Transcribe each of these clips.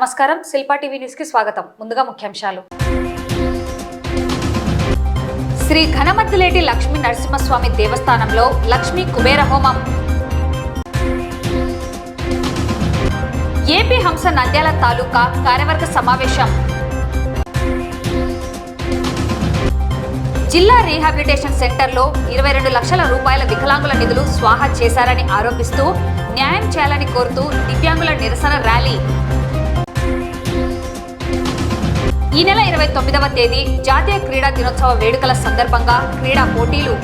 నమస్కారం. Shilpa TV news కి స్వాగతం. ముందుగా ముఖ్యాంశాలు. శ్రీ ఘనమద్దిలేటి లక్ష్మీ నరసింహస్వామి దేవస్థానంలో లక్ష్మీ కుబేర హోమం. ఏపీ హంస నంద్యాల తాలూకా కార్యవర్గ సమావేశం. జిల్లా రీహాబిలిటేషన్ సెంటర్లో 22 లక్షల రూపాయల వికలాంగుల నిధులు స్వాహా చేశారని ఆరోపిస్తూ న్యాయం చేయాలని కోరుతూ దివ్యాంగుల నిరసన ర్యాలీ. ఈ నెల 29వ తేదీ జాతీయ క్రీడా దినోత్సవ వేడుకల సందర్భంగా క్రీడా పోటీలు.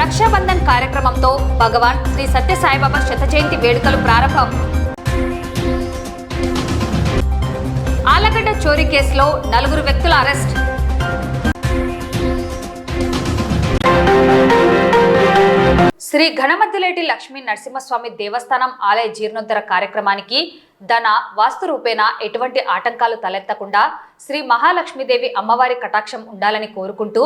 రక్షాబంధన్ కార్యక్రమంతో భగవాన్ శ్రీ సత్య సాయిబాబా శత జయంతి వేడుకలు ప్రారంభం. ఆలగడ్డ చోరీ కేసులో 4 వ్యక్తుల అరెస్ట్. శ్రీ ఘనమద్దిలేటి లక్ష్మీ నరసింహస్వామి దేవస్థానం ఆలయ జీర్ణోద్ధర కార్యక్రమానికి ధన వాస్తు రూపేణా ఎటువంటి ఆటంకాలు తలెత్తకుండా శ్రీ మహాలక్ష్మీదేవి అమ్మవారి కటాక్షం ఉండాలని కోరుకుంటూ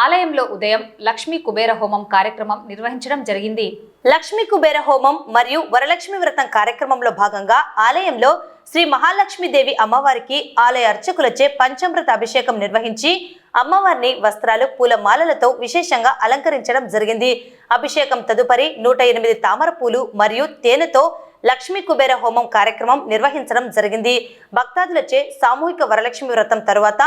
ఆలయంలో ఉదయం లక్ష్మీ కుబేర హోమం కార్యక్రమం నిర్వహించడం జరిగింది. లక్ష్మీ కుబేర హోమం మరియు వరలక్ష్మి వ్రతం కార్యక్రమంలో భాగంగా ఆలయంలో శ్రీ మహాలక్ష్మీదేవి అమ్మవారికి ఆలయ అర్చకులచే పంచామృత అభిషేకం నిర్వహించి అమ్మవారిని వస్త్రాలు పూలమాలలతో విశేషంగా అలంకరించడం జరిగింది. అభిషేకం తదుపరి 108 తామర పూలు మరియు తేనెతో లక్ష్మీ కుబేర హోమం కార్యక్రమం నిర్వహించడం జరిగింది. భక్తాదులచే సామూహిక వరలక్ష్మి వ్రతం తరువాత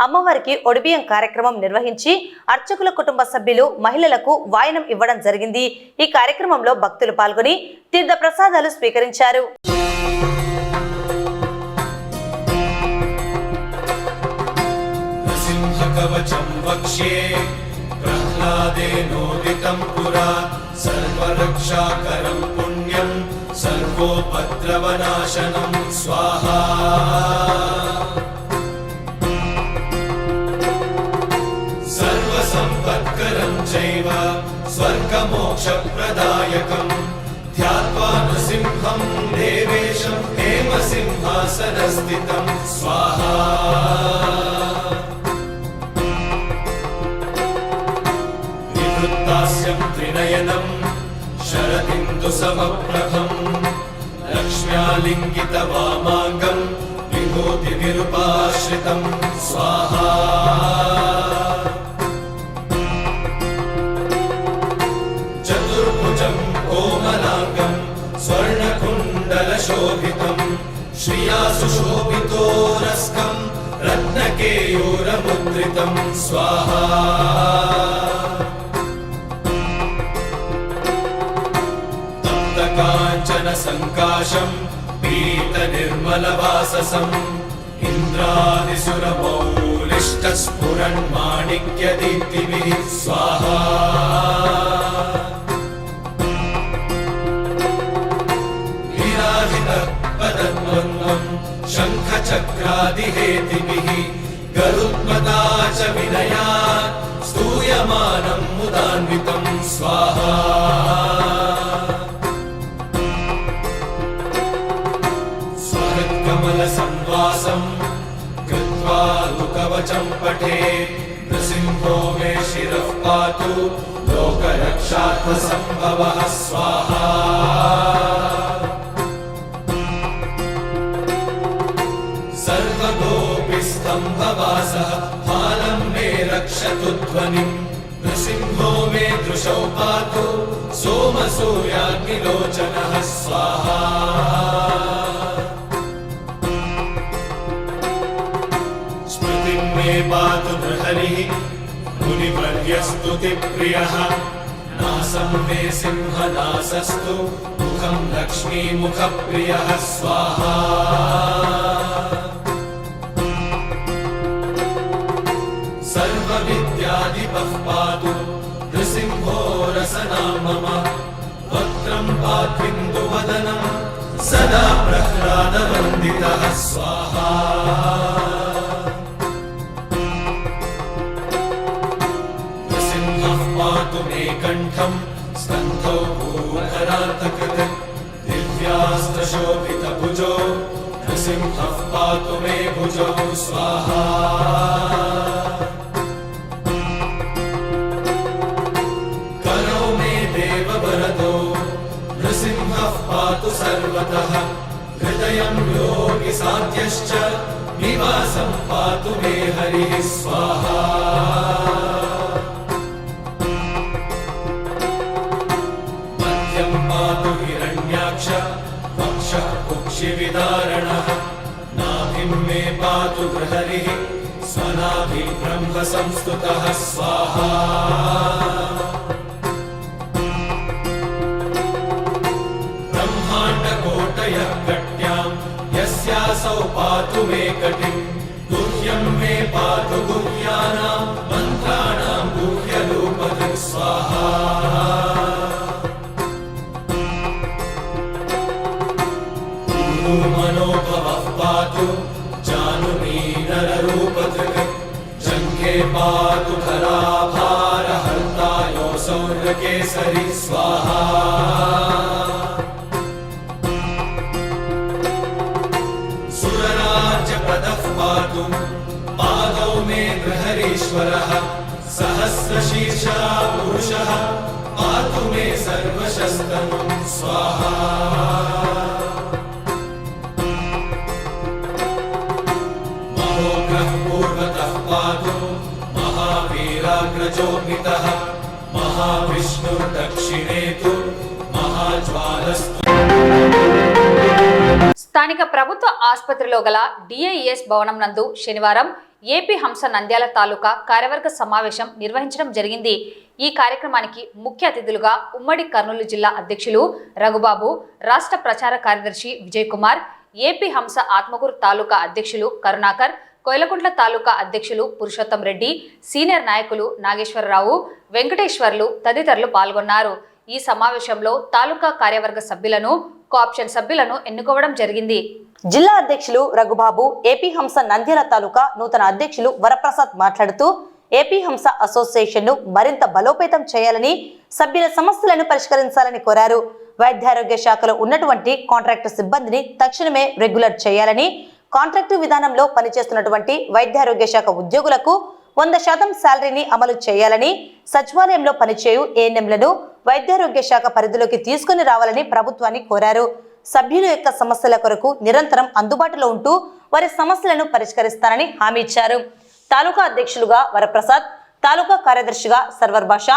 అమ్మవారికి ఒడిబియ్యం కార్యక్రమం నిర్వహించి అర్చకుల కుటుంబ సభ్యులు మహిళలకు వాయనం ఇవ్వడం జరిగింది. ఈ కార్యక్రమంలో భక్తులు పాల్గొని తీర్థ ప్రసాదాలు స్వీకరించారు. కవచం వక్ష్యే ప్రహ్లాదేనోదితం పురా సర్వరక్షాకరం పుణ్యం సర్వోపద్రవనాశనం స్వాహా. సర్వసంపత్కరం చైవ స్వర్గమోక్షప్రదాయకం ధ్యాత్వా నృసింహం దేవేశం హేమసింహాసనస్థితం స్వాహా. త్రినయనం శరదిందు సమప్రభం లక్ష్మ్యాలింగిత వామాంగం విభూతి నిరుపాశ్రితం స్వాహా. చతుర్భుజం కోమలాంగం స్వర్ణకుండల శోభితం శ్రియా సుశోభితోరస్కం రత్నకేయూరముద్రితం స్వాహా. కాంచన సంకాశం పీత నిర్మల వాససం ఇంద్రాదిసురమౌలిష్ట స్ఫురన్ మాణిక్య దీప్తిభిః స్వాహా. విరాజిత పదద్వంద్వం శంఖ చక్రాదిహేతిభిః గరుత్మతా చ వినయాత్ స్తూయమానం ముదాన్వితం స్వాహా. సంవాసం కృత్వా కవచం పఠే నృసింహో మే శిరః పాతు లోకరక్షార్థ సంభవః స్వాహా. సర్వగోపిస్తంభవాసః ఫాలం మే రక్షతు ధ్వనిం నృసింహో మే దృశౌ పాతు సోమసూర్యాగ్నిలోచనః స్వాహా. పాతు బృహరిః మునివర్యస్తుతి ప్రియః నాసం మే సింహనాసస్తు ముఖం లక్ష్మీముఖ ప్రియః స్వాహా. సర్వవిద్యాధిపః పాతు నృసింహో రసనాం మమ వక్త్రం పాత్విందువదనం సదా ప్రహ్లాదవందితః స్వాహా. మే కంఠం స్కంధౌ భూధరాంతకృత్ దివ్యాస్త్రశోభిత భుజో నృసింహః పాతు మే భుజౌ స్వాహా. కరౌ మే దేవవరదో నృసింహః పాతు సర్వతః हृदयं योगि साध्यश्च निवासं पातु मे हरिः स्वाहा मध्यं पातु हिरण्याक्ष वक्षः कुक्षिविदारणः नाभिं मे पातु बृहरिः स्वनाभि ब्रह्म संस्तुतः स्वाहा ब्रह्माण्डकोटयः कट्यां यस्यासौ पातु मे कटिं गुह्यं मे पातु गुह्यानां मन्त्राणां गुह्यरूपधृक् स्वाहा मनोभवः पातु जानुमीनररूपधृक् जङ्घे पातु धराभारहर्ता योऽसौ नृकेसरी स्वाहा सुरराज्यप्रदः पातु पादौ मे बृहरीश्वरः सहस्रशीर्षः पुरुषः पातु मे सर्वशस्तनुं स्वाहा पूर्वतः पातु महावीराग्रजोऽमितः महाविष्णुर्दक्षिणे तु महाज्वालस्तु స్థానిక ప్రభుత్వ ఆసుపత్రిలో గల డిఐఎస్ భవనం నందు శనివారం ఏపీ హంస నంద్యాల తాలూకా కార్యవర్గ సమావేశం నిర్వహించడం జరిగింది. ఈ కార్యక్రమానికి ముఖ్య అతిథులుగా ఉమ్మడి కర్నూలు జిల్లా అధ్యక్షులు రఘుబాబు, రాష్ట్ర ప్రచార కార్యదర్శి విజయ్ కుమార్, ఏపీ హంస ఆత్మకూరు తాలూకా అధ్యక్షులు కరుణాకర్, కోయలకుంట్ల తాలూకా అధ్యక్షులు పురుషోత్తం రెడ్డి, సీనియర్ నాయకులు నాగేశ్వరరావు, వెంకటేశ్వర్లు తదితరులు పాల్గొన్నారు. ఈ సమావేశంలో తాలూకా కార్యవర్గ సభ్యులను, కోఆప్షన్ సభ్యులను ఎన్నుకోవడం జరిగింది. జిల్లా అధ్యక్షులు రఘుబాబు, ఏపీ హంస నంద్యాల తాలూకా నూతన అధ్యక్షులు వరప్రసాద్ మాట్లాడుతూ ఏపీ హంస అసోసియేషన్ ను మరింత బలోపేతం చేయాలని, సభ్యుల సమస్యలను పరిష్కరించాలని కోరారు. వైద్యారోగ్య శాఖలో ఉన్నటువంటి కాంట్రాక్టు సిబ్బందిని తక్షణమే రెగ్యులర్ చేయాలని, కాంట్రాక్టు విధానంలో పనిచేస్తున్నటువంటి వైద్యారోగ్య శాఖ ఉద్యోగులకు 100% శాలరీని అమలు చేయాలని, సచివాలయంలో పనిచేయు ఏఎన్ఎంలను వైద్యారోగ్య శాఖ పరిధిలోకి తీసుకుని రావాలని ప్రభుత్వాన్ని కోరారు. సభ్యుల యొక్క సమస్యల కొరకు నిరంతరం అందుబాటులో ఉంటూ వారి సమస్యలను పరిష్కరిస్తారని హామీ ఇచ్చారు. తాలూకా అధ్యక్షులుగా వరప్రసాద్, తాలూకా కార్యదర్శిగా సర్వర్ భాష,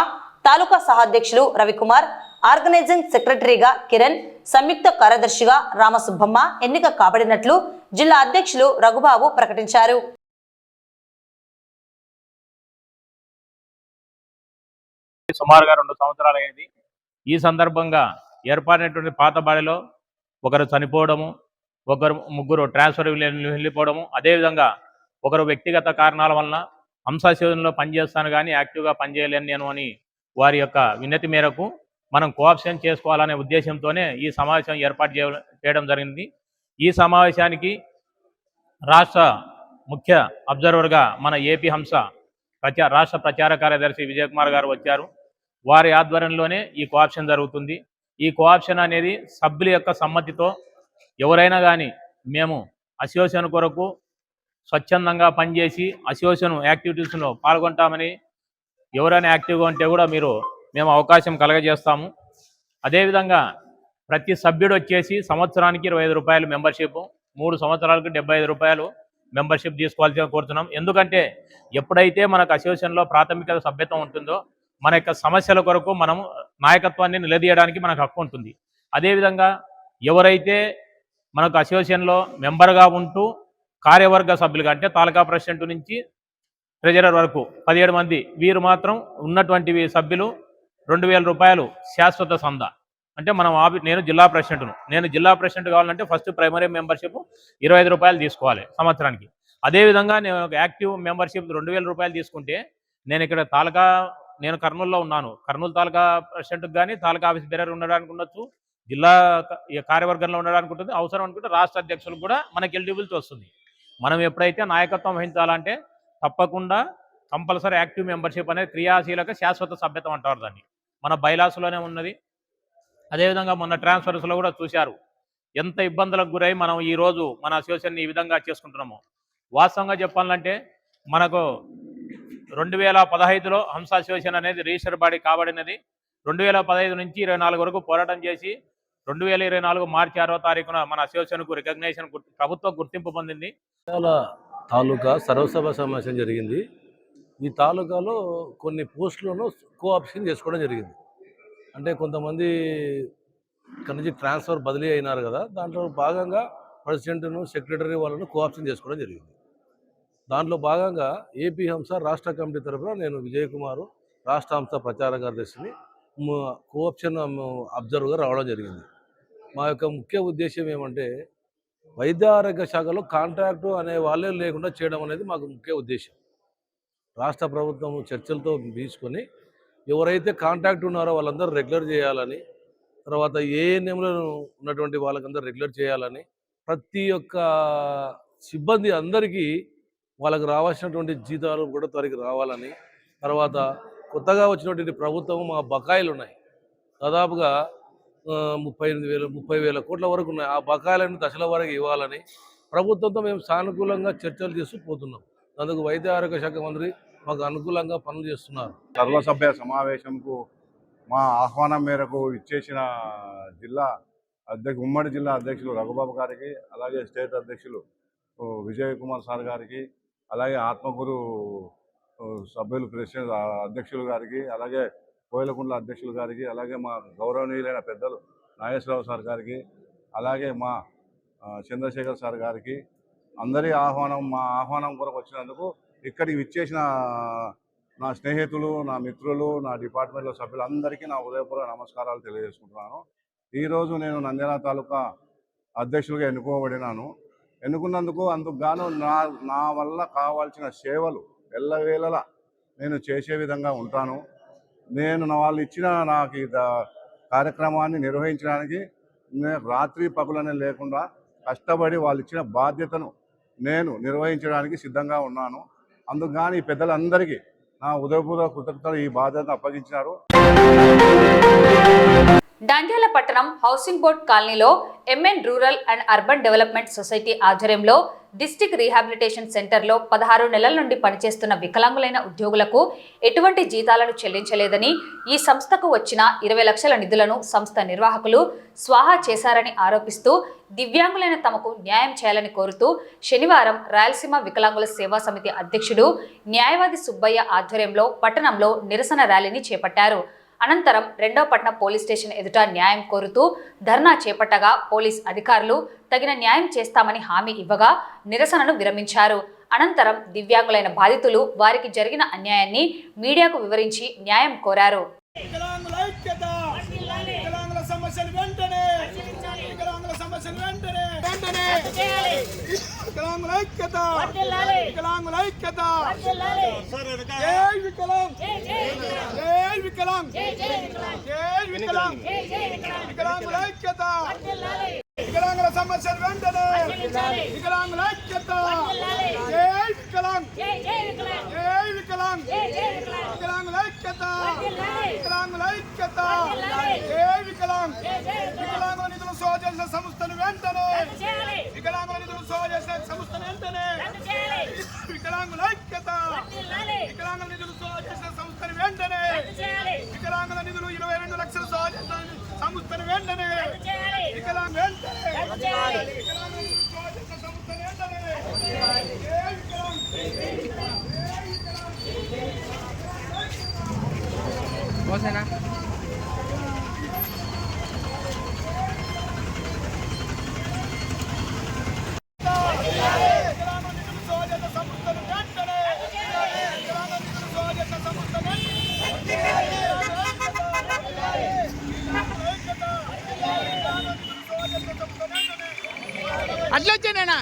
తాలూకా సహాధ్యక్షులు రవికుమార్, ఆర్గనైజింగ్ సెక్రటరీగా కిరణ్, సంయుక్త కార్యదర్శిగా రామసుబ్బమ్మ ఎన్నిక కాబడినట్లు జిల్లా అధ్యక్షులు రఘుబాబు ప్రకటించారు. సుమారుగా 2 సంవత్సరాలు అయింది. ఈ సందర్భంగా ఏర్పడినటువంటి పాత బాడీలో ఒకరు చనిపోవడము, ముగ్గురు ట్రాన్స్ఫర్ వెళ్ళిపోవడము, అదేవిధంగా ఒకరు వ్యక్తిగత కారణాల వలన హంసాశోధనలో పనిచేస్తాను కానీ యాక్టివ్గా పనిచేయలేను నేను అని వారి యొక్క విన్నతి మేరకు మనం కోఆప్షన్ చేసుకోవాలనే ఉద్దేశంతోనే ఈ సమావేశం ఏర్పాటు చేయడం జరిగింది. ఈ సమావేశానికి రాష్ట్ర ముఖ్య అబ్జర్వర్గా మన ఏపీ హంస రాష్ట్ర ప్రచార కార్యదర్శి విజయ్ కుమార్ గారు వచ్చారు. వారి ఆధ్వర్యంలోనే ఈ కోఆప్షన్ జరుగుతుంది. ఈ కోఆప్షన్ అనేది సభ్యుల యొక్క సమ్మతితో ఎవరైనా కానీ మేము అసోసియేషన్ కొరకు స్వచ్ఛందంగా పనిచేసి అసోసియేషన్ యాక్టివిటీస్లో పాల్గొంటామని, ఎవరైనా యాక్టివ్గా ఉంటే కూడా మేము అవకాశం కలగజేస్తాము. అదేవిధంగా ప్రతి సభ్యుడు వచ్చేసి సంవత్సరానికి 25 రూపాయలు మెంబర్షిప్, 3 సంవత్సరాలకు 75 రూపాయలు మెంబర్షిప్ తీసుకోవాల్సి కోరుతున్నాం. ఎందుకంటే ఎప్పుడైతే మనకు అసోసియేషన్లో ప్రాథమిక సభ్యత్వం ఉంటుందో మన యొక్క సమస్యల కొరకు మనం నాయకత్వాన్ని నిలదీయడానికి మనకు హక్కు ఉంటుంది. అదేవిధంగా ఎవరైతే మనకు అసోసియేషన్లో మెంబర్గా ఉంటూ కార్యవర్గ సభ్యులుగా అంటే తాలూకా ప్రెసిడెంట్ నుంచి ట్రెజరర్ వరకు 17 మంది వీరు మాత్రం ఉన్నటువంటి సభ్యులు 2000 రూపాయలు శాశ్వత సందా. అంటే నేను జిల్లా ప్రెసిడెంట్ను, నేను జిల్లా ప్రెసిడెంట్ కావాలంటే ఫస్ట్ ప్రైమరీ మెంబర్షిప్ 25 రూపాయలు తీసుకోవాలి సంవత్సరానికి. అదేవిధంగా నేను యాక్టివ్ మెంబర్షిప్ 2000 రూపాయలు తీసుకుంటే నేను ఇక్కడ నేను కర్నూలులో ఉన్నాను, కర్నూలు తాలూకా ప్రెసిడెంట్కి కానీ తాలూకా ఆఫీస్ బేరర్ ఉండడానికి ఉండొచ్చు, జిల్లా కార్యవర్గంలో ఉండడానికి ఉంటుంది, అవసరం అనుకుంటే రాష్ట్ర అధ్యక్షులకు కూడా మనకి ఎలిజిబిలిటీ వస్తుంది. మనం ఎప్పుడైతే నాయకత్వం వహించాలంటే తప్పకుండా కంపల్సరీ యాక్టివ్ మెంబర్షిప్ అనేది క్రియాశీలక శాశ్వత సభ్యత్వం అంటారు దాన్ని, మన బైలాస్లోనే ఉన్నది. అదేవిధంగా మొన్న ట్రాన్స్ఫర్స్లో కూడా చూశారు ఎంత ఇబ్బందులకు గురై మనం ఈరోజు మన అసోసియేషన్ ఈ విధంగా చేసుకుంటున్నాము. వాస్తవంగా చెప్పాలంటే మనకు 2015లో హంస అసోసియేషన్ అనేది రిజిస్టర్ బాడీ కాబడినది. 2015 నుంచి 24 వరకు పోరాటం చేసి 2024 మార్చి 6వ తారీఖున మన అసోసియేషన్కు రికగ్నేషన్ ప్రభుత్వ గుర్తింపు పొందింది. తాలూకా సర్వసభ సమావేశం జరిగింది. ఈ తాలూకాలో కొన్ని పోస్టులను కోఆప్షన్ చేసుకోవడం జరిగింది. అంటే కొంతమంది ఇక్కడి నుంచి ట్రాన్స్ఫర్ బదిలీ అయినారు కదా, దాంట్లో భాగంగా ప్రెసిడెంట్ను సెక్రటరీ వాళ్ళను కోఆప్షన్ చేసుకోవడం జరిగింది. దాంట్లో భాగంగా ఏపీ హంస రాష్ట్ర కమిటీ తరఫున నేను విజయ్ కుమార్ రాష్ట్ర హంస ప్రచార కార్యదర్శిని కోఆప్షన్ అబ్జర్వర్గా రావడం జరిగింది. మా యొక్క ముఖ్య ఉద్దేశం ఏమంటే వైద్య ఆరోగ్య శాఖలో కాంట్రాక్టు అనే వాళ్ళే లేకుండా చేయడం అనేది మాకు ముఖ్య ఉద్దేశం. రాష్ట్ర ప్రభుత్వం చర్చలతో తీసుకొని ఎవరైతే కాంట్రాక్ట్ ఉన్నారో వాళ్ళందరూ రెగ్యులర్ చేయాలని, తర్వాత ఏఎన్ఎంలో ఉన్నటువంటి వాళ్ళకందరూ రెగ్యులర్ చేయాలని, ప్రతి ఒక్క సిబ్బంది అందరికీ వాళ్ళకి రావాల్సినటువంటి జీతాలు కూడా త్వరగా రావాలని, తర్వాత కొత్తగా వచ్చినటువంటి ప్రభుత్వం మా బకాయిలు ఉన్నాయి దాదాపుగా 30,000 కోట్ల వరకు ఉన్నాయి. ఆ బకాయిలను దశల వరకు ఇవ్వాలని ప్రభుత్వంతో మేము సానుకూలంగా చర్చలు చేస్తూ పోతున్నాం. అందుకు వైద్య ఆరోగ్య శాఖ మంత్రి మాకు అనుకూలంగా పనులు చేస్తున్నారు. సర్వసభ్య సమావేశంకు మా ఆహ్వానం మేరకు ఇచ్చేసిన ఉమ్మడి జిల్లా అధ్యక్షులు రఘుబాబు గారికి, అలాగే స్టేట్ అధ్యక్షులు విజయ్ కుమార్ సార్ గారికి, అలాగే ఆత్మగురు సభ్యులు ప్రెసిడెంట్ అధ్యక్షులు గారికి, అలాగే కోయిలకుంట్ల అధ్యక్షులు గారికి, అలాగే మా గౌరవనీయులైన పెద్దలు నాగేశ్వరరావు సార్ గారికి, అలాగే మా చంద్రశేఖర్ సార్ గారికి అందరి మా ఆహ్వానం కొరకు వచ్చినందుకు ఇక్కడికి విచ్చేసిన నా స్నేహితులు, నా మిత్రులు, నా డిపార్ట్మెంట్లో సభ్యులందరికీ నా ఉదయపూర్వక నమస్కారాలు తెలియజేసుకుంటున్నాను. ఈరోజు నేను నంద్యాల తాలూకా అధ్యక్షులుగా ఎన్నుకున్నందుకు అందుకు గాను నా వల్ల కావాల్సిన సేవలు ఎల్లవేళలా నేను చేసే విధంగా ఉంటాను. వాళ్ళు ఇచ్చిన నాకు ఈ కార్యక్రమాన్ని నిర్వహించడానికి రాత్రి పగులనే లేకుండా కష్టపడి వాళ్ళు ఇచ్చిన బాధ్యతను నేను నిర్వహించడానికి సిద్ధంగా ఉన్నాను. అందుకు కానీ పెద్దలందరికీ నా ఉదయపూర్వక కృతజ్ఞతలు ఈ బాధ్యతను అప్పగించినారు. నంద్యాల పట్టణం హౌసింగ్ బోర్డ్ కాలనీలో MN rural and urban development society ఆధ్వర్యంలో డిస్ట్రిక్ట్ రీహాబిలిటేషన్ సెంటర్లో 16 నెలల నుండి పనిచేస్తున్న వికలాంగులైన ఉద్యోగులకు ఎటువంటి జీతాలను చెల్లించలేదని, ఈ సంస్థకు వచ్చిన 20 లక్షల నిధులను సంస్థ నిర్వాహకులు స్వాహా చేశారని ఆరోపిస్తూ దివ్యాంగులైన తమకు న్యాయం చేయాలని కోరుతూ శనివారం రాయలసీమ వికలాంగుల సేవా సమితి అధ్యక్షుడు న్యాయవాది సుబ్బయ్య ఆధ్వర్యంలో పట్టణంలో నిరసన ర్యాలీని చేపట్టారు. అనంతరం 2వ పట్టణ పోలీస్ స్టేషన్ ఎదుట న్యాయం కోరుతూ ధర్నా చేపట్టగా పోలీస్ అధికారులు తగిన న్యాయం చేస్తామని హామీ ఇవ్వగా నిరసనను విరమించారు. అనంతరం దివ్యాంగులైన బాధితులు వారికి జరిగిన అన్యాయాన్ని మీడియాకు వివరించి న్యాయం కోరారు. వికలాంగుల సమస్యలు వెంటనే వికలాంగుల ఐక్యత జై వికలాంగ్ జై వికలాంగ్ వికలాంగుల ఐక్యత వికలాంగుల ఐక్యత జై వికలాంగ్ వికలాంగుల నిధులు సోజ చేసిన సంస్థను వెంటనే వికలాంగుల నిధులు సోజ చేసిన సంస్థను వెంటనే వికలాంగుల ఐక్యత వికలాంగుల నిధులు సోజ చేసిన సంస్థను వెంటనే వికలాంగుల నిధులు 22 లక్షలు సోజ చేసిన సంస్థను వెంటనే వికలాంగ్ వెంటనే వికలాంగుల నిధులు సోజ చేసిన సంస్థను వెంటనే జై వికలాంగ్ ఓసేనా అట్లొచ్చానేనా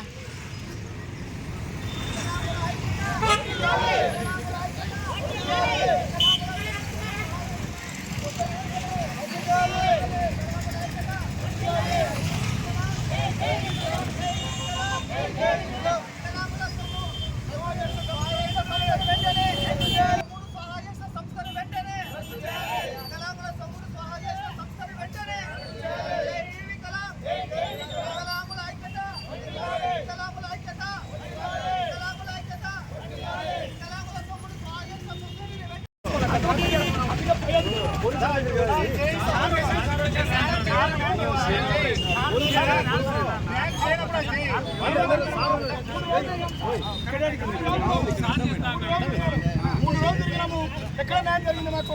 రోజులు తిరిగినాము, ఎక్కడ న్యాయం జరిగింది మాకు?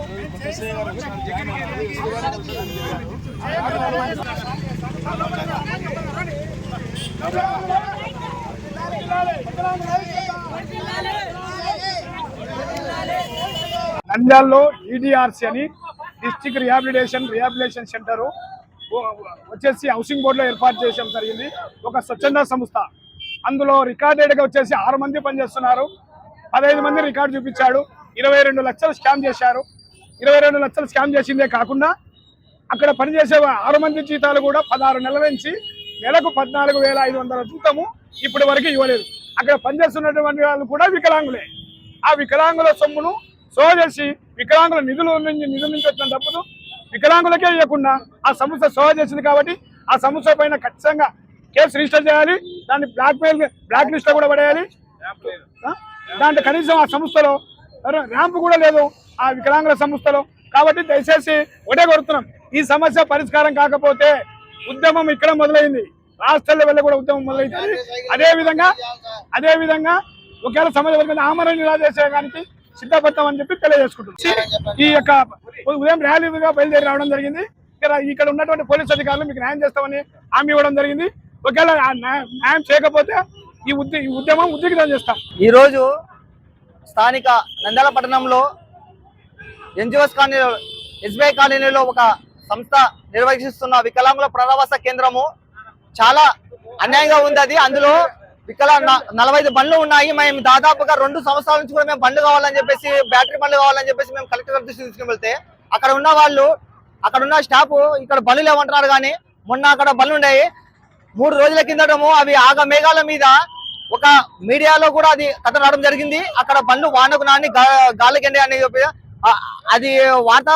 నంద్యాలలో ఈడీఆర్సీ అని డిస్ట్రిక్ట్ రిహాబిలిటేషన్ సెంటర్ వచ్చేసి హౌసింగ్ బోర్డులో ఏర్పాటు చేయడం జరిగింది. ఒక స్వచ్ఛంద సంస్థ. అందులో రికార్డెడ్గా వచ్చేసి 6 మంది పనిచేస్తున్నారు. 15 మంది రికార్డు చూపించాడు. 22 లక్షలు స్కామ్ చేశారు. 22 లక్షలు స్కామ్ చేసిందే కాకుండా అక్కడ పనిచేసే 6 మంది జీతాలు కూడా 16 నెలల నుంచి నెలకు 14,500 జీతము ఇప్పటి వరకు ఇవ్వలేదు. అక్కడ పనిచేస్తున్నటువంటి వాళ్ళు కూడా వికలాంగులే. ఆ వికలాంగుల సొమ్మును చేసి వికలాంగుల నిధుల నుంచి వచ్చిన డబ్బును వికలాంగులకే ఇవ్వకుండా ఆ సంస్థ చేసింది. కాబట్టి ఆ సంస్థ పైన ఖచ్చితంగా కేసు రిజిస్టర్ చేయాలి. దాన్ని బ్లాక్ లిస్ట్ లో కూడా పడేయాలి. దాంట్లో కనీసం ఆ సంస్థలో ర్యాంప్ కూడా లేదు ఆ వికలాంగుల సంస్థలో. కాబట్టి దయచేసి ఒకటే కోరుతున్నాం, ఈ సమస్య పరిష్కారం కాకపోతే ఉద్యమం ఇక్కడ మొదలైంది, రాష్ట్ర లెవెల్లో కూడా ఉద్యమం మొదలైంది. అదే విధంగా ఒకవేళ సమస్య ఆమరణ నిరాహార చేసేదానికి సిద్ధపడతామని చెప్పి తెలియజేసుకుంటున్నాం. ఈ యొక్క ఉదయం ర్యాలీగా బయలుదేరి రావడం జరిగింది. ఇక్కడ ఉన్నటువంటి పోలీస్ అధికారులు మీకు న్యాయం చేస్తామని హామీ ఇవ్వడం జరిగింది. ఒకవేళ న్యాయం చేయకపోతే ఈ ఉద్యమం ఉద్రిక్తం చేస్తాం. ఈరోజు స్థానిక నంద్యాల పట్టణంలో ఎన్జిఓస్ కాలనీ ఎస్బీఐ కాలనీలో ఒక సంస్థ నిర్వహిస్తున్న వికలాంగుల పునరావాస కేంద్రము చాలా అన్యాయంగా ఉంది. అది అందులో 45 బండ్లు ఉన్నాయి. మేము దాదాపుగా 2 సంవత్సరాల నుంచి కూడా మేము బండ్లు కావాలని చెప్పేసి, బ్యాటరీ బండ్లు కావాలని చెప్పేసి మేము కలెక్టర్ దృష్టికి తీసుకుని వెళ్తే అక్కడ ఉన్న వాళ్ళు, అక్కడ ఉన్న స్టాఫ్ ఇక్కడ బండ్లు లేవంటున్నారు. కానీ మొన్న అక్కడ బండ్లు ఉన్నాయి. 3 రోజుల కిందటము అవి ఆగ మేఘాల మీద ఒక మీడియాలో కూడా అది కథ రావడం జరిగింది. అక్కడ బండ్లు వానకు నాని గాలికెండి అని చెప్పి అది వార్త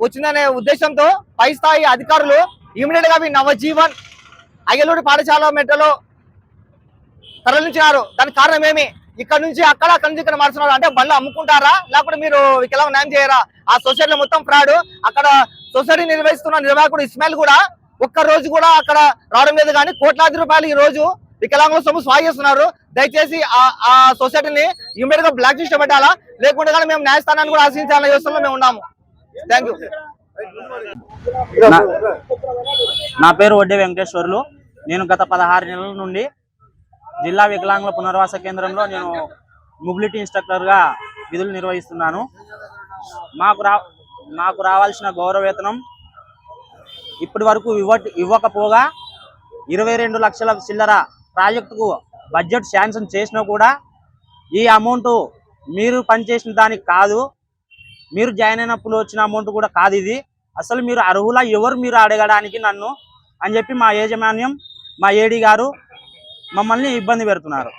వచ్చిందనే ఉద్దేశంతో పై స్థాయి అధికారులు ఇమీడియట్ గా అవి నవజీవన్ అయ్యలూరి పాఠశాల మెట్టలో తరలించినారు. దానికి కారణం ఏమి? ఇక్కడ నుంచి అక్కడ నుంచి ఇక్కడ మారుతున్నారు. అంటే బండ్లు అమ్ముకుంటారా, లేకపోతే మీరు వికలాంగ న్యాయం చేయరా? ఆ సొసైటీలో మొత్తం ఫ్రాడ్. అక్కడ సొసైటీ నిర్వహిస్తున్న నిర్వాహకుడు ఇస్మాయిల్ కూడా ఒక్క రోజు కూడా అక్కడ రావడం లేదు. కానీ కోట్లాది రూపాయలు ఈ రోజు వికలాంగుల సొమ్ము స్వాగిస్తున్నారు. దయచేసి ఆ సొసైటీని ఇమీడియట్ గా బ్లాక్ లిస్ట్ పెట్టాలా, లేకుంటే కానీ మేము న్యాయస్థానాన్ని కూడా ఆశించాలనే యోచనలో మేము ఉన్నాము. Thank you. నా పేరు వడ్డే వెంకటేశ్వర్లు. నేను గత 16 నెలల నుండి జిల్లా వికలాంగుల పునర్వాస కేంద్రంలో నేను మొబిలిటీ ఇన్స్ట్రక్టర్గా విధులు నిర్వహిస్తున్నాను. మాకు రావాల్సిన గౌరవ వేతనం ఇప్పటి వరకు ఇవ్వకపోగా 22 లక్షల చిల్లర ప్రాజెక్టుకు బడ్జెట్ శాంక్షన్ చేసినా కూడా ఈ అమౌంట్ మీరు పనిచేసిన దానికి కాదు, మీరు జాయిన్ అయినప్పుడు వచ్చిన అమౌంట్ కూడా కాదు. ఇది అసలు మీరు అర్హులా ఎవరు మీరు అడగడానికి నన్ను అని చెప్పి మా యాజమాన్యం, మా ఏడీ గారు మమ్మల్ని ఇబ్బంది పెడుతున్నారు.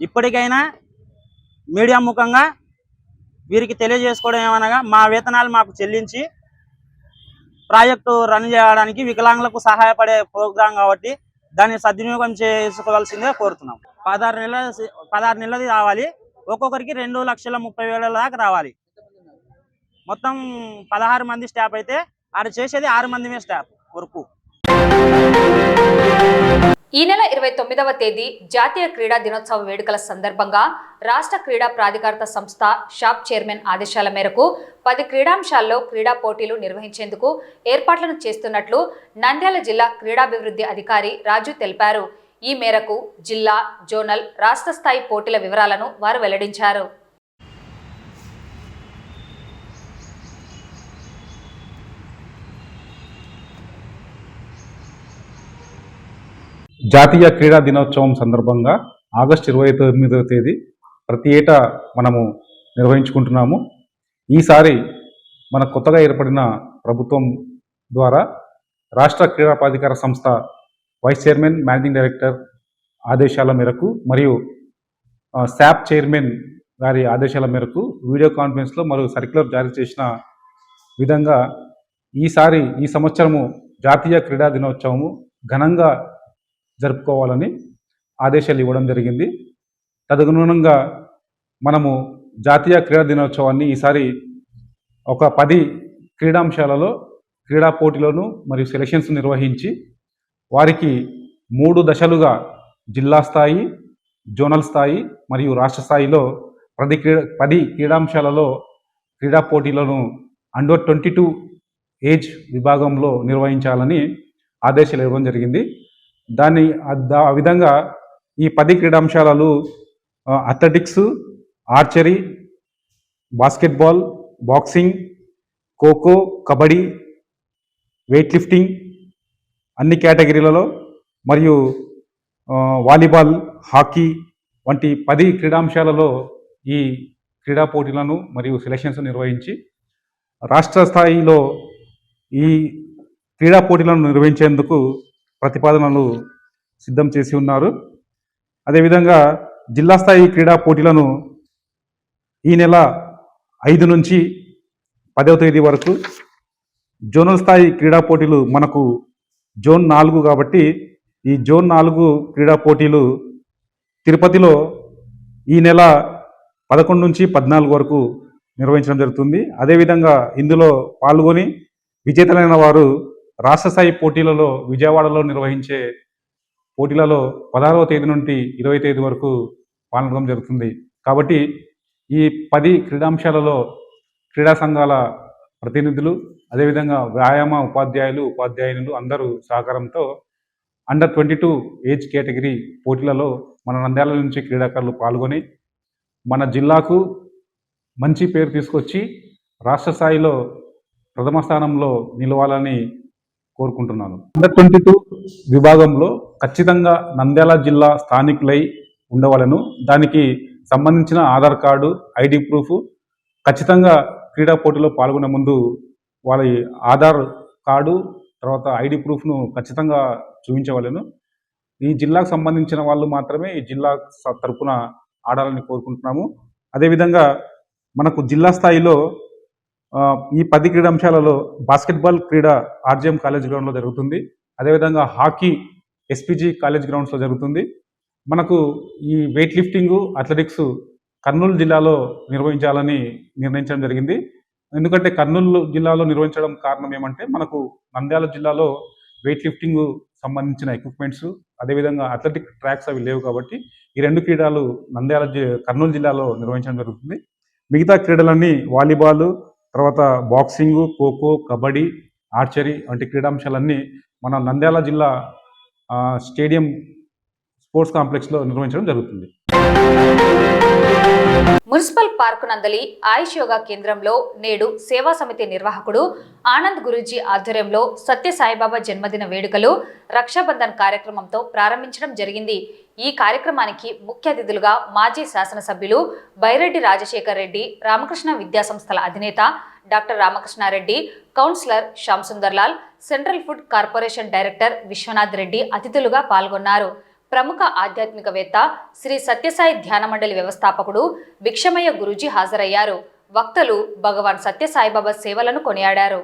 ఇప్పటికైనా మీడియా ముఖంగా వీరికి తెలియజేసుకోవడం ఏమనగా మా వేతనాలు మాకు చెల్లించి ప్రాజెక్టు రన్ చేయడానికి వికలాంగులకు సహాయపడే ప్రోగ్రాం కాబట్టి దాన్ని సద్వినియోగం చేసుకోవాల్సిందే కోరుతున్నాం. 16 నెలలది రావాలి. ఒక్కొక్కరికి 2,30,000 దాకా రావాలి. మొత్తం 16 మంది స్టాఫ్ అయితే అది చేసేది 6 మందిమే స్టాఫ్ వరకు. ఈ నెల 29వ తేదీ జాతీయ క్రీడా దినోత్సవ వేడుకల సందర్భంగా రాష్ట్ర క్రీడా ప్రాధికార సంస్థ షాప్ చైర్మన్ ఆదేశాల మేరకు 10 క్రీడాంశాల్లో క్రీడా పోటీలు నిర్వహించేందుకు ఏర్పాట్లను చేస్తున్నట్లు నంద్యాల జిల్లా క్రీడాభివృద్ధి అధికారి రాజు తెలిపారు. ఈ మేరకు జిల్లా, జోనల్, రాష్ట్ర స్థాయి పోటీల వివరాలను వారు వెల్లడించారు. జాతీయ క్రీడా దినోత్సవం సందర్భంగా ఆగస్టు 29వ తేదీ ప్రతి ఏటా మనము నిర్వహించుకుంటున్నాము. ఈసారి మన కొత్తగా ఏర్పడిన ప్రభుత్వం ద్వారా రాష్ట్ర క్రీడా ప్రాధికార సంస్థ వైస్ చైర్మన్, మేనేజింగ్ డైరెక్టర్ ఆదేశాల మేరకు మరియు శాప్ చైర్మన్ గారి ఆదేశాల మేరకు వీడియో కాన్ఫరెన్స్లో మరియు సర్క్యులర్ జారీ చేసిన విధంగా ఈ సంవత్సరము జాతీయ క్రీడా దినోత్సవము ఘనంగా జరుపుకోవాలని ఆదేశాలు ఇవ్వడం జరిగింది. తదనుగుణంగా మనము జాతీయ క్రీడా దినోత్సవాన్ని ఈసారి ఒక 10 క్రీడాంశాలలో క్రీడా పోటీలను మరియు సెలక్షన్స్ నిర్వహించి వారికి 3 దశలుగా జిల్లా స్థాయి, జోనల్ స్థాయి మరియు రాష్ట్ర స్థాయిలో 10 క్రీడాంశాలలో క్రీడా పోటీలను అండర్ 22 ఏజ్ విభాగంలో నిర్వహించాలని ఆదేశాలు ఇవ్వడం జరిగింది. ఆ విధంగా ఈ 10 క్రీడాంశాలు athletics, archery, basketball, boxing, kho kho, kabaddi, weight lifting అన్ని కేటగిరీలలో మరియు వాలీబాల్, హాకీ వంటి 10 క్రీడాంశాలలో ఈ క్రీడా పోటీలను మరియు సెలక్షన్స్ నిర్వహించి రాష్ట్ర స్థాయిలో ఈ క్రీడా పోటీలను నిర్వహించేందుకు ప్రతిపాదనలు సిద్ధం చేసి ఉన్నారు. అదేవిధంగా జిల్లా స్థాయి క్రీడా పోటీలను ఈ నెల 5 నుంచి 10వ తేదీ వరకు, జోనల్ స్థాయి క్రీడా పోటీలు మనకు జోన్ 4 కాబట్టి ఈ జోన్ 4 క్రీడా పోటీలు తిరుపతిలో ఈ నెల 11 నుంచి 14 వరకు నిర్వహించడం జరుగుతుంది. అదేవిధంగా ఇందులో పాల్గొని విజేతలైన వారు రాష్ట్ర స్థాయి పోటీలలో విజయవాడలో నిర్వహించే పోటీలలో 16వ తేదీ నుండి 20వ తేదీ వరకు పాల్గొనడం జరుగుతుంది. కాబట్టి ఈ 10 క్రీడాంశాలలో క్రీడా సంఘాల ప్రతినిధులు, అదేవిధంగా వ్యాయామ ఉపాధ్యాయులు అందరూ సహకారంతో అండర్ 22 ఏజ్ కేటగిరీ పోటీలలో మన నంద్యాల నుంచి క్రీడాకారులు పాల్గొని మన జిల్లాకు మంచి పేరు తీసుకొచ్చి రాష్ట్ర స్థాయిలో ప్రథమ స్థానంలో నిలవాలని కోరుకుంటున్నాను. అండర్ 22 విభాగంలో ఖచ్చితంగా నంద్యాల జిల్లా స్థానికులై ఉండవలను. దానికి సంబంధించిన ఆధార్ కార్డు, ఐడి ప్రూఫ్ ఖచ్చితంగా క్రీడా పోటీలో పాల్గొనే ముందు వాళ్ళ ఆధార్ కార్డు తర్వాత ఐడి ప్రూఫ్ను ఖచ్చితంగా చూపించవలను. ఈ జిల్లాకు సంబంధించిన వాళ్ళు మాత్రమే ఈ జిల్లా తరపున ఆడాలని కోరుకుంటున్నాము. అదేవిధంగా మనకు జిల్లా స్థాయిలో ఈ 10 క్రీడాంశాలలో బాస్కెట్బాల్ క్రీడ ఆర్జీఎం కాలేజ్ గ్రౌండ్లో జరుగుతుంది. అదేవిధంగా హాకీ ఎస్పీజీ కాలేజ్ గ్రౌండ్స్లో జరుగుతుంది. మనకు ఈ వెయిట్ లిఫ్టింగు, అథ్లెటిక్స్ కర్నూలు జిల్లాలో నిర్వహించాలని నిర్ణయించడం జరిగింది. ఎందుకంటే కర్నూలు జిల్లాలో నిర్వహించడం కారణం ఏమంటే మనకు నంద్యాల జిల్లాలో వెయిట్ లిఫ్టింగ్ సంబంధించిన ఎక్విప్మెంట్స్, అదేవిధంగా అథ్లెటిక్ ట్రాక్స్ అవి లేవు కాబట్టి ఈ 2 క్రీడలు కర్నూలు జిల్లాలో నిర్వహించడం జరుగుతుంది. మిగతా క్రీడలన్నీ వాలీబాల్, తర్వాత బాక్సింగ్, ఖోఖో, కబడ్డీ, ఆర్చరీ వంటి క్రీడాంశాలన్నీ మన నంద్యాల జిల్లా స్టేడియం స్పోర్ట్స్ కాంప్లెక్స్లో నిర్వహించడం జరుగుతుంది. మున్సిపల్ పార్కు నందలి ఆయుష్ యోగా కేంద్రంలో నేడు సేవా సమితి నిర్వాహకుడు ఆనంద్ గురూజీ ఆధ్వర్యంలో సత్య సాయిబాబా జన్మదిన వేడుకలు రక్షాబంధన్ కార్యక్రమంతో ప్రారంభించడం జరిగింది. ఈ కార్యక్రమానికి ముఖ్య అతిథులుగా మాజీ శాసనసభ్యులు బైరెడ్డి రాజశేఖర్ రెడ్డి, రామకృష్ణ విద్యా సంస్థల అధినేత doctor Ramakrishna Reddy, councillor Shyam Sundarlal, central food corporation director Vishwanath Reddy అతిథులుగా పాల్గొన్నారు. ప్రముఖ ఆధ్యాత్మికవేత్త శ్రీ సత్యసాయి ధ్యాన మండలి వ్యవస్థాపకుడు భిక్షమయ్య గురూజీ హాజరయ్యారు. వక్తలు భగవాన్ సత్యసాయిబాబా సేవలను కొనియాడారు.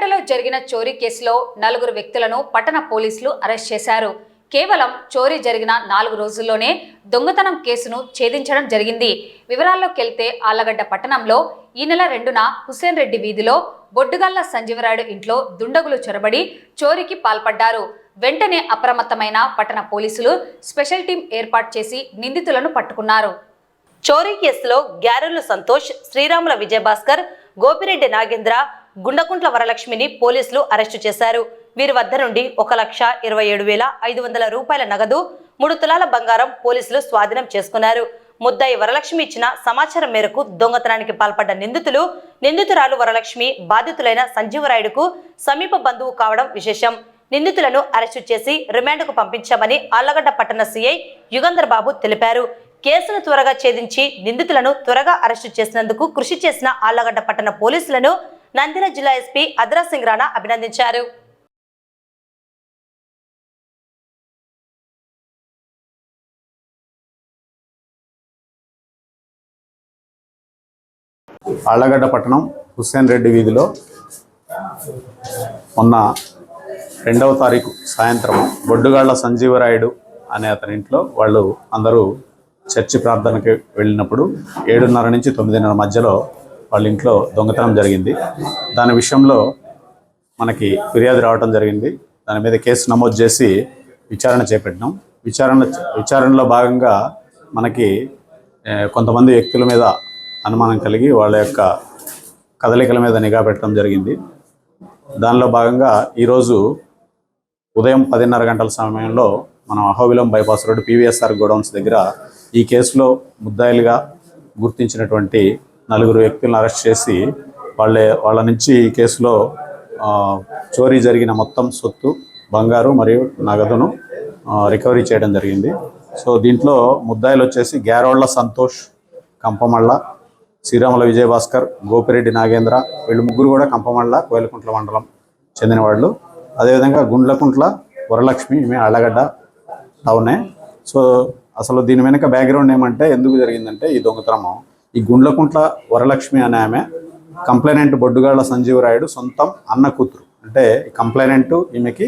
ఆలగడ్డలో జరిగిన చోరీ కేసులో 4 వ్యక్తులను పట్టణ పోలీసులు అరెస్ట్ చేశారు. కేవలం చోరీ జరిగిన 4 రోజుల్లోనే దొంగతనం కేసును ఛేదించడం జరిగింది. వివరాల్లోకెళ్తే ఆలగడ్డ పట్టణంలో ఈ నెల 2న హుస్సేన్ రెడ్డి వీధిలో బొడ్డుగల్ల సంజీవరాయుడు ఇంట్లో దుండగులు చొరబడి చోరీకి పాల్పడ్డారు. వెంటనే అప్రమత్తమైన పట్టణ పోలీసులు స్పెషల్ టీం ఏర్పాటు చేసి నిందితులను పట్టుకున్నారు. చోరీ కేసులో గ్యారెల్లు సంతోష్, శ్రీరాముల విజయభాస్కర్, గోపిరెడ్డి నాగేంద్ర, గుండకుంట్ల వరలక్ష్మిని పోలీసులు అరెస్టు చేశారు. వీరి వద్ద నుండి 1,27,500 రూపాయల నగదు, 3 తులాల బంగారం పోలీసులు స్వాధీనం చేసుకున్నారు. ముద్దాయి వరలక్ష్మి ఇచ్చిన సమాచారం మేరకు దొంగతనానికి పాల్పడ్డ నిందితురాలు వరలక్ష్మి బాధితులైన సంజీవరాయుడుకు సమీప బంధువు కావడం విశేషం. నిందితులను అరెస్టు చేసి రిమాండ్కు పంపించామని ఆళ్లగడ్డ పట్టణ సీఐ యుగంధర్ బాబు తెలిపారు. కేసును త్వరగా ఛేదించి నిందితులను త్వరగా అరెస్టు చేసినందుకు కృషి చేసిన ఆళ్లగడ్డ పట్టణ పోలీసులను నంద్యాల జిల్లా ఎస్పీ అద్రా సింగ్ రాణా అభినందించారు. ఆళ్లగడ్డ పట్టణం హుస్సేన్ రెడ్డి వీధిలో మొన్న 2వ తారీఖు సాయంత్రం బొడ్డుగాళ్ల సంజీవరాయుడు అనే అతని ఇంట్లో వాళ్ళు అందరూ చర్చి ప్రార్థనకి వెళ్ళినప్పుడు 7:30 నుంచి 9:30 మధ్యలో వాళ్ళ ఇంట్లో దొంగతనం జరిగింది. దాని విషయంలో మనకి ఫిర్యాదు రావడం జరిగింది. దాని మీద కేసు నమోదు చేసి విచారణ చేపట్టినాం. విచారణలో భాగంగా మనకి కొంతమంది వ్యక్తుల మీద అనుమానం కలిగి వాళ్ళ యొక్క కదలికల మీద నిఘా పెట్టడం జరిగింది. దానిలో భాగంగా ఈరోజు ఉదయం 10:30 గంటల సమయంలో మనం Ahobilam bypass road PVSR godowns దగ్గర ఈ కేసులో ముద్దాయిలుగా గుర్తించినటువంటి 4 వ్యక్తులను అరెస్ట్ చేసి వాళ్ళ నుంచి ఈ కేసులో చోరీ జరిగిన మొత్తం సొత్తు, బంగారు మరియు నగదును రికవరీ చేయడం జరిగింది. సో దీంట్లో ముద్దాయిలు వచ్చేసి గ్యారోళ్ల సంతోష్, కంపమళ్ళ, శ్రీరాముల విజయభాస్కర్, గోపిరెడ్డి నాగేంద్ర, వీళ్ళు ముగ్గురు కూడా కంపమళ్ళ కోయిలకుంట్ల మండలం చెందిన వాళ్ళు. అదేవిధంగా గుండ్లకుంట్ల వరలక్ష్మి, ఈమె ఆళ్లగడ్డ టౌనే. సో అసలు దీని వెనుక బ్యాక్గ్రౌండ్ ఏమంటే ఎందుకు జరిగిందంటే ఈ దొంగతనము, ఈ గుండ్లకుంట్ల వరలక్ష్మి అనే ఆమె కంప్లైనెంట్ బొడ్డుగాళ్ల సంజీవరాయుడు సొంతం అన్న కూతురు. అంటే కంప్లైనెంట్ ఈమెకి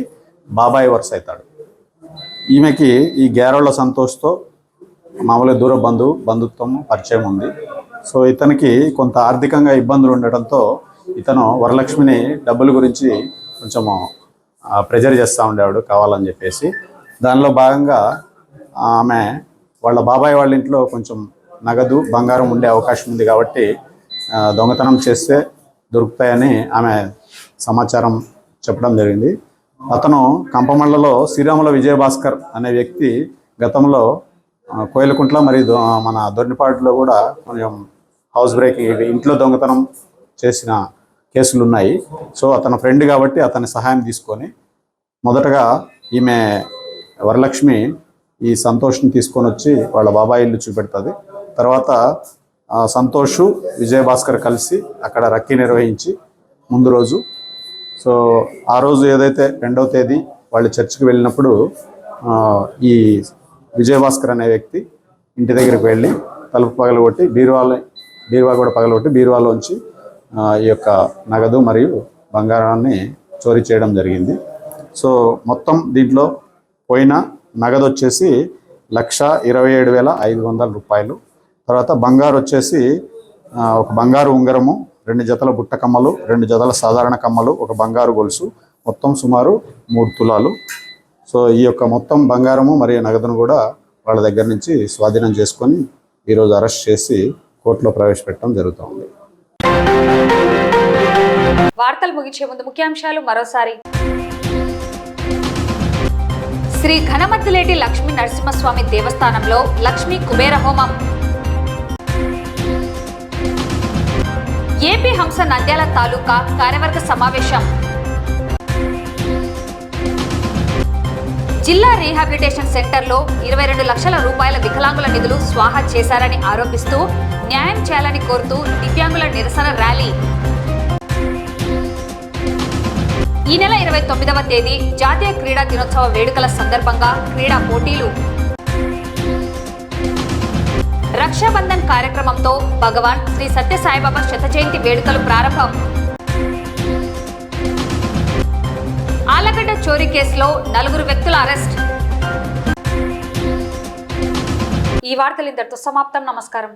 బాబాయ్ వరుస అవుతాడు. ఈమెకి ఈ గ్యారోళ్ల సంతోష్తో మామూలుగా దూర బంధుత్వం పరిచయం ఉంది. సో ఇతనికి కొంత ఆర్థికంగా ఇబ్బందులు ఉండటంతో ఇతను వరలక్ష్మిని డబ్బుల గురించి కొంచెము ప్రెజర్ చేస్తూ ఉండేవాడు కావాలని చెప్పేసి. దానిలో భాగంగా ఆమె వాళ్ళ బాబాయ్ వాళ్ళ ఇంట్లో కొంచెం నగదు, బంగారం ఉండే అవకాశం ఉంది కాబట్టి దొంగతనం చేస్తే దొరుకుతాయని ఆమె సమాచారం చెప్పడం జరిగింది. అతను కంపమళ్ళలో శ్రీరాముల విజయభాస్కర్ అనే వ్యక్తి గతంలో కోయిలకుంట్ల మరియు మన దొర్నిపాడులో కూడా కొంచెం హౌస్ బ్రేకింగ్, ఇంట్లో దొంగతనం చేసిన కేసులు ఉన్నాయి. సో అతని ఫ్రెండ్ కాబట్టి అతని సహాయం తీసుకొని మొదటగా ఈమె వరలక్ష్మి ఈ సంతోష్ని తీసుకొని వచ్చి వాళ్ళ బాబాయ్ ఇల్లు చూపెడుతుంది. తర్వాత సంతోషు, విజయభాస్కర్ కలిసి అక్కడ రక్కీ నిర్వహించి ముందు రోజు, సో ఆ రోజు ఏదైతే 2వ తేదీ వాళ్ళు చర్చికి వెళ్ళినప్పుడు ఈ విజయభాస్కర్ అనే వ్యక్తి ఇంటి దగ్గరికి వెళ్ళి తలుపు పగలగొట్టి బీరువా కూడా పగలగొట్టి బీరువాలోంచి ఈ యొక్క నగదు మరియు బంగారాన్ని చోరీ చేయడం జరిగింది. సో మొత్తం దీంట్లో పోయిన నగదు వచ్చేసి 1,27,500 రూపాయలు. తర్వాత బంగారు వచ్చేసి ఒక బంగారు ఉంగరము, 2 జతల బుట్ట కమ్మలు, 2 జతల సాధారణ కమ్మలు, ఒక బంగారు గొలుసు, మొత్తం సుమారు 3 తులాలు. సో ఈ యొక్క మొత్తం బంగారము మరియు నగదును కూడా వాళ్ళ దగ్గర నుంచి స్వాధీనం చేసుకొని ఈరోజు అరెస్ట్ చేసి కోర్టులో ప్రవేశపెట్టడం జరుగుతుంది. వార్తలు ముగించే ముందు ముఖ్యాంశాలు మరోసారి. శ్రీ ఘనమద్దిలేటి లక్ష్మీ నరసింహస్వామి దేవస్థానంలో లక్ష్మీ కుబేర హోమం. ఏపీ హంస నంద్యాల తాలూకా కార్యవర్గ సమావేశం. జిల్లా రీహాబిలిటేషన్ సెంటర్లో 22 లక్షల రూపాయల వికలాంగుల నిధులు స్వాహా చేశారని ఆరోపిస్తూ న్యాయం చేయాలని కోరుతూ దివ్యాంగుల నిరసన ర్యాలీ. ఈ నెల 29వ తేదీ జాతీయ క్రీడా దినోత్సవ వేడుకల సందర్భంగా క్రీడా పోటీలు. రక్షాబంధన్ కార్యక్రమంతో భగవాన్ శ్రీ సత్యసాయిబాబా శత జయంతి వేడుకలు ప్రారంభం. యాలగడ్డ చోరీ కేసులో 4 వ్యక్తుల అరెస్ట్. ఈ వార్తలు ఇంతటితో సమాప్తం. నమస్కారం.